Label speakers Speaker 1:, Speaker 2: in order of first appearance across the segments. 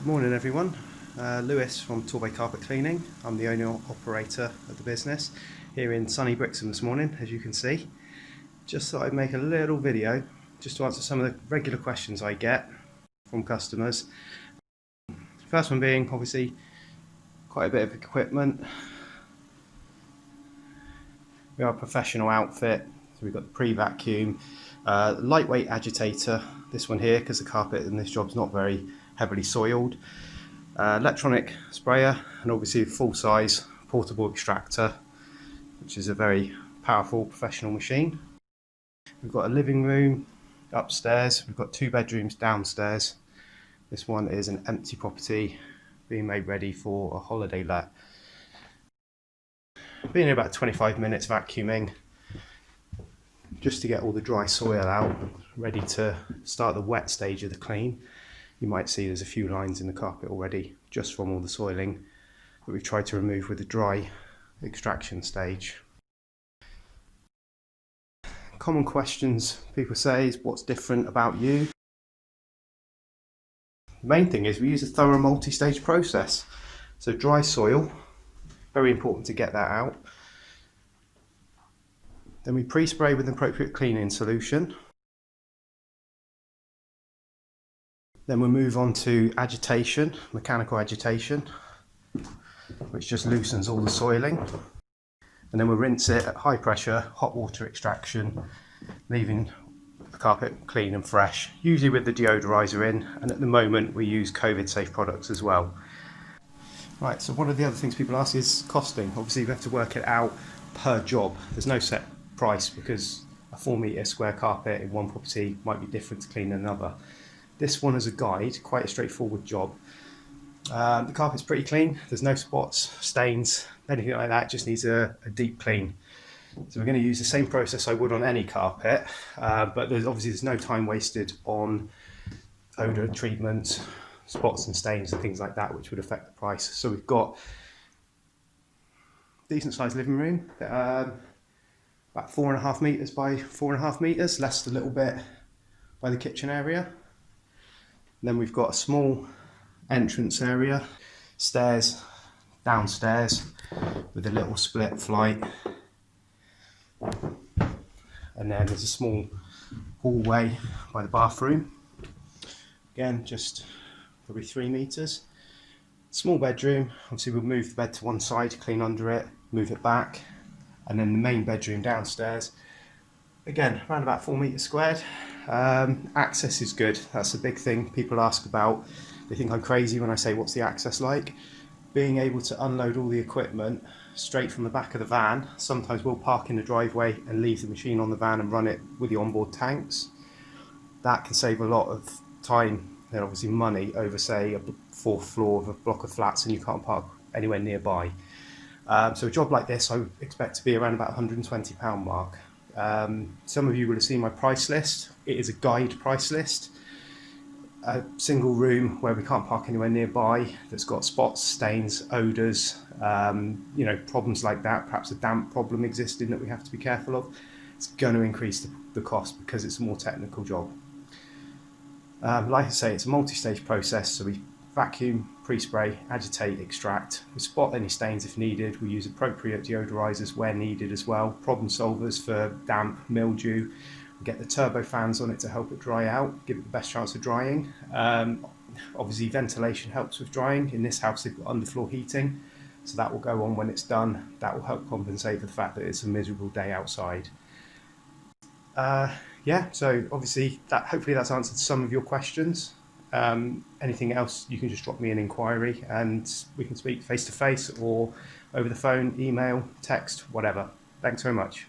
Speaker 1: Good morning everyone, Lewis from Torbay Carpet Cleaning. I'm the owner operator of the business here in sunny Brixham this morning, as you can see. Just thought I'd make a little video just to answer some of the regular questions I get from customers. First one being obviously quite a bit of equipment. We are a professional outfit, so we've got the pre-vacuum, lightweight agitator, this one here because the carpet in this job's not very heavily soiled, electronic sprayer, and obviously a full-size portable extractor, which is a very powerful professional machine. We've got a living room upstairs, we've got 2 bedrooms downstairs. This one is an empty property being made ready for a holiday let. Been here about 25 minutes vacuuming just to get all the dry soil out, ready to start the wet stage of the clean. You might see there's a few lines in the carpet already just from all the soiling that we've tried to remove with the dry extraction stage. Common questions people say is what's different about you? The main thing is we use a thorough multi-stage process. So dry soil, very important to get that out. Then we pre-spray with an appropriate cleaning solution. Then we'll move on to agitation, mechanical agitation, which just loosens all the soiling. And then we'll rinse it at high pressure, hot water extraction, leaving the carpet clean and fresh, usually with the deodorizer in, and at the moment we use COVID safe products as well. Right, so one of the other things people ask is costing. Obviously we have to work it out per job. There's no set price because a 4 metre square carpet in one property might be different to clean another. This one is a guide, quite a straightforward job. The carpet's pretty clean, there's no spots, stains, anything like that, it just needs a deep clean. So we're going to use the same process I would on any carpet, but there's no time wasted on odour treatment, spots and stains and things like that, which would affect the price. So we've got decent sized living room, about 4.5 metres by 4.5 metres, less a little bit by the kitchen area. And then we've got a small entrance area, stairs downstairs with a little split flight, and then there's a small hallway by the bathroom, again just probably 3 metres. Small bedroom, obviously we'll move the bed to one side, clean under it, move it back, and then the main bedroom downstairs, again around about 4 metres squared. Access is good, that's a big thing people ask about. They think I'm crazy when I say what's the access like. Being able to unload all the equipment straight from the back of the van. Sometimes we'll park in the driveway and leave the machine on the van and run it with the onboard tanks. That can save a lot of time and obviously money over, say, a 4th floor of a block of flats and you can't park anywhere nearby. So a job like this I would expect to be around about £120 mark. Some of you will have seen my price list. It is a guide price list. A single room where we can't park anywhere nearby, that's got spots, stains, odours, problems like that, perhaps a damp problem existing that we have to be careful of, it's going to increase the cost because it's a more technical job. Like I say, it's a multi-stage process, so we vacuum, pre-spray, agitate, extract, we spot any stains if needed, we use appropriate deodorizers where needed as well, problem solvers for damp, mildew. We get the turbo fans on it to help it dry out, give it the best chance of drying. Obviously ventilation helps with drying. In this house they've got underfloor heating, so that will go on when it's done. That will help compensate for the fact that it's a miserable day outside. So obviously hopefully that's answered some of your questions. Anything else, you can just drop me an inquiry and we can speak face to face or over the phone, email, text, whatever. Thanks very much.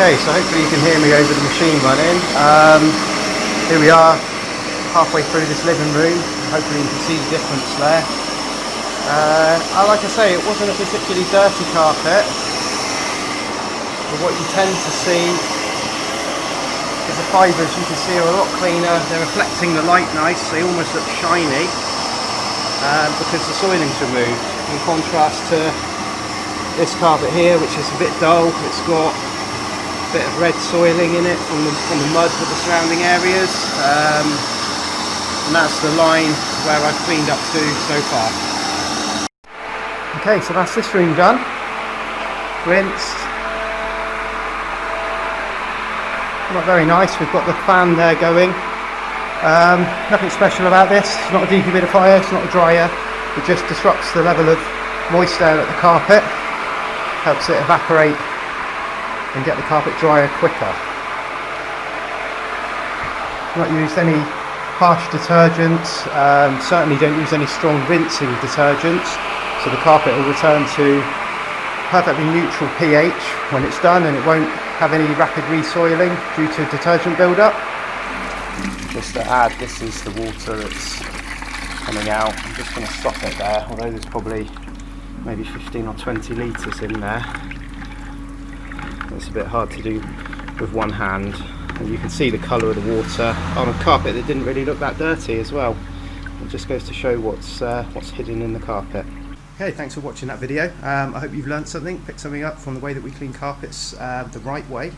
Speaker 1: Okay, so hopefully you can hear me over the machine running. Here we are, halfway through this living room. Hopefully you can see the difference there. Like I say, it wasn't a particularly dirty carpet, but what you tend to see is the fibres, you can see, are a lot cleaner. They're reflecting the light nice, they almost look shiny because the soiling's removed, in contrast to this carpet here, which is a bit dull. It's got a bit of red soiling in it from the mud of the surrounding areas, and that's the line where I've cleaned up to so far. Okay, so that's this room done, rinsed. Not very nice. We've got the fan there going. Nothing special about this. It's not a dehumidifier, it's not a dryer. It just disrupts the level of moist air at the carpet, helps it evaporate and get the carpet drier quicker. Not used any harsh detergents, certainly don't use any strong rinsing detergents, so the carpet will return to perfectly neutral pH when it's done, and it won't have any rapid resoiling due to detergent build-up. Just to add, this is the water that's coming out. I'm just going to stop it there, although there's probably maybe 15 or 20 litres in there. It's a bit hard to do with one hand, and you can see the colour of the water on a carpet that didn't really look that dirty as well. It just goes to show what's hidden in the carpet. Okay, thanks for watching that video. I hope you've learned something, picked something up from the way that we clean carpets the right way.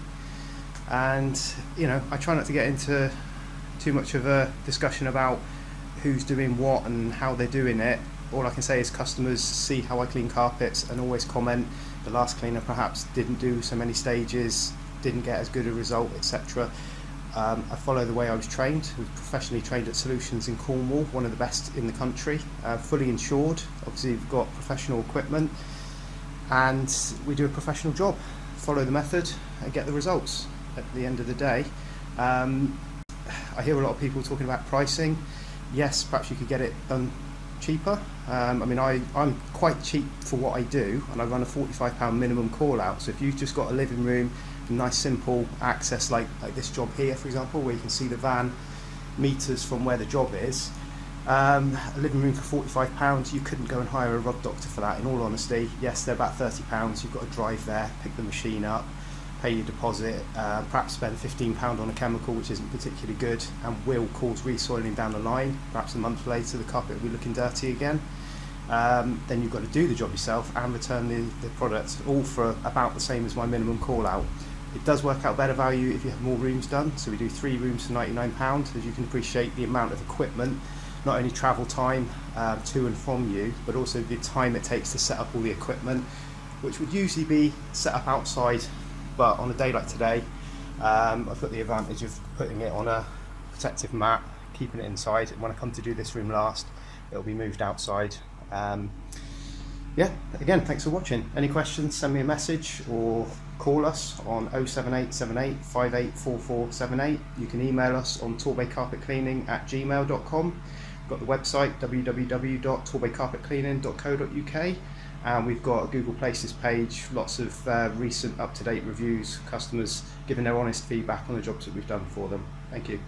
Speaker 1: And you know, I try not to get into too much of a discussion about who's doing what and how they're doing it. All I can say is customers see how I clean carpets and always comment, the last cleaner perhaps didn't do so many stages, didn't get as good a result, etc. I follow the way I was trained. I was professionally trained at Solutions in Cornwall, one of the best in the country, fully insured. Obviously we've got professional equipment and we do a professional job. Follow the method and get the results at the end of the day. I hear a lot of people talking about pricing. Yes, perhaps you could get it done cheaper. I mean, I'm quite cheap for what I do, and I run a £45 minimum call out. So if you've just got a living room, nice simple access like this job here, for example, where you can see the van meters from where the job is, a living room for £45, you couldn't go and hire a rod doctor for that, in all honesty. Yes, they're about £30. You've got to drive there, pick the machine up, pay your deposit, perhaps spend £15 on a chemical which isn't particularly good and will cause resoiling down the line. Perhaps a month later the carpet will be looking dirty again. Then you've got to do the job yourself and return the product, all for about the same as my minimum call out. It does work out better value if you have more rooms done, so we do 3 rooms for £99. As you can appreciate, the amount of equipment, not only travel time to and from you, but also the time it takes to set up all the equipment, which would usually be set up outside. But on a day like today, I've got the advantage of putting it on a protective mat, keeping it inside. And when I come to do this room last, it'll be moved outside. Yeah, again, thanks for watching. Any questions, send me a message or call us on 07878 584478. You can email us on torbaycarpetcleaning@gmail.com. We've got the website www.torbaycarpetcleaning.co.uk. And we've got a Google Places page, lots of recent up-to-date reviews, customers giving their honest feedback on the jobs that we've done for them. Thank you.